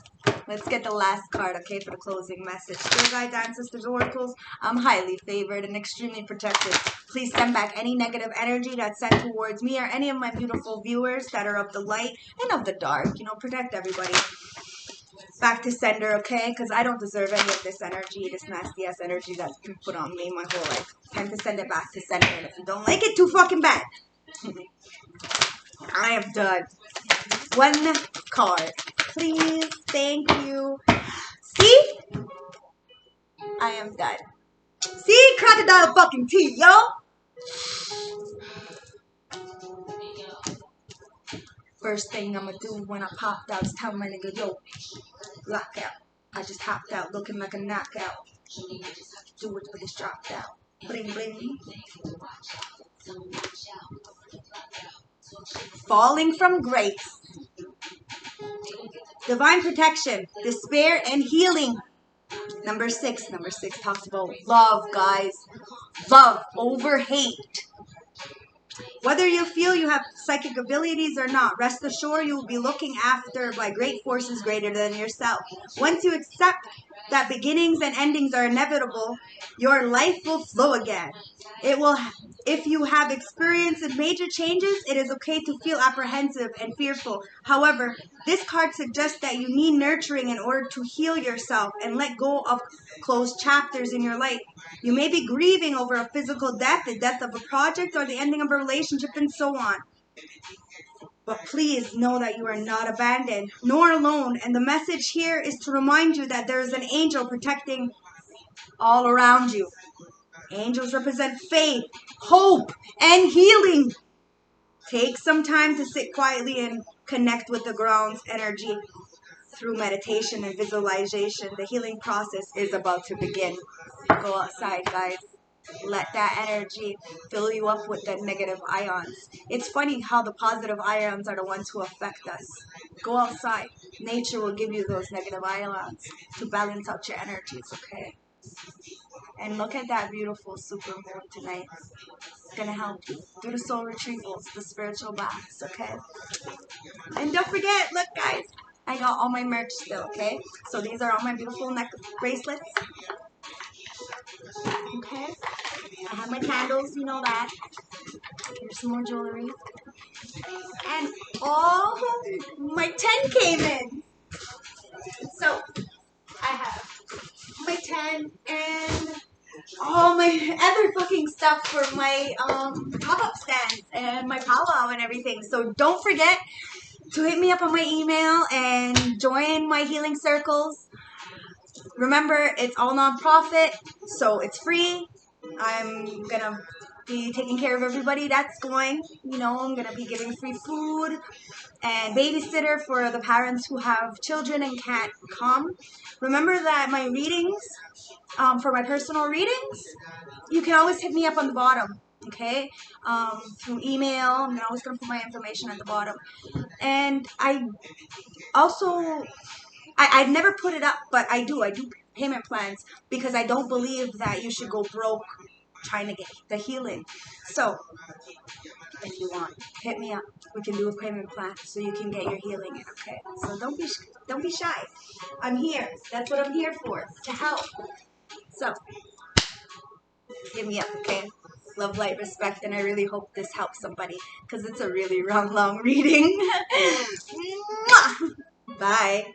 let's get the last card, okay, for the closing message. Dear guides, ancestors, oracles, I'm highly favored and extremely protected. Please send back any negative energy that's sent towards me or any of my beautiful viewers that are of the light and of the dark. Protect everybody. Back to sender, okay? Because I don't deserve any of this energy, this nasty-ass energy that's been put on me my whole life. Time to send it back to sender, and if you don't like it, too fucking bad. I am done. One card. Please, thank you. See? I am done. See? Crocodile fucking teeth, yo! First thing I'ma do when I popped out is tell my nigga, yo, lock out. I just hopped out looking like a knockout. Do it, but it's dropped out. Bling, bling. Falling from grace. Divine protection, despair, and healing. Number six talks about love, guys. Love over hate. Whether you feel you have psychic abilities or not, rest assured you will be looking after by great forces greater than yourself. Once you accept that beginnings and endings are inevitable, your life will flow again. It will. If you have experienced major changes, it is okay to feel apprehensive and fearful. However, this card suggests that you need nurturing in order to heal yourself and let go of closed chapters in your life. You may be grieving over a physical death, the death of a project, or the ending of a relationship, and so on. But please know that you are not abandoned, nor alone. And the message here is to remind you that there is an angel protecting all around you. Angels represent faith, hope, and healing. Take some time to sit quietly and connect with the ground's energy through meditation and visualization. The healing process is about to begin. Go outside, guys. Let that energy fill you up with the negative ions. It's funny how the positive ions are the ones who affect us. Go outside. Nature will give you those negative ions to balance out your energies, okay? And look at that beautiful super moon tonight. It's going to help you. Do the soul retrievals, the spiritual baths, okay? And don't forget, look guys, I got all my merch still, okay? So these are all my beautiful neck bracelets. Okay? I have my candles, you know that. Here's some more jewelry. And all my 10 came in. So I have my 10 and all my other fucking stuff for my pop-up stands and my powwow and everything. So don't forget to hit me up on my email and join my healing circles. Remember, it's all nonprofit, so it's free. I'm gonna be taking care of everybody that's going. You know, I'm gonna be giving free food and babysitter for the parents who have children and can't come. Remember that my readings, for my personal readings, you can always hit me up on the bottom, okay? Through email. I'm always gonna put my information at the bottom. And I also, I've never put it up, but I do payment plans because I don't believe that you should go broke trying to get the healing. So if you want, hit me up. We can do a payment plan so you can get your healing in, okay? So don't be shy. I'm here. That's what I'm here for, to help. So hit me up, okay? Love, light, respect, and I really hope this helps somebody because it's a really long reading. Bye.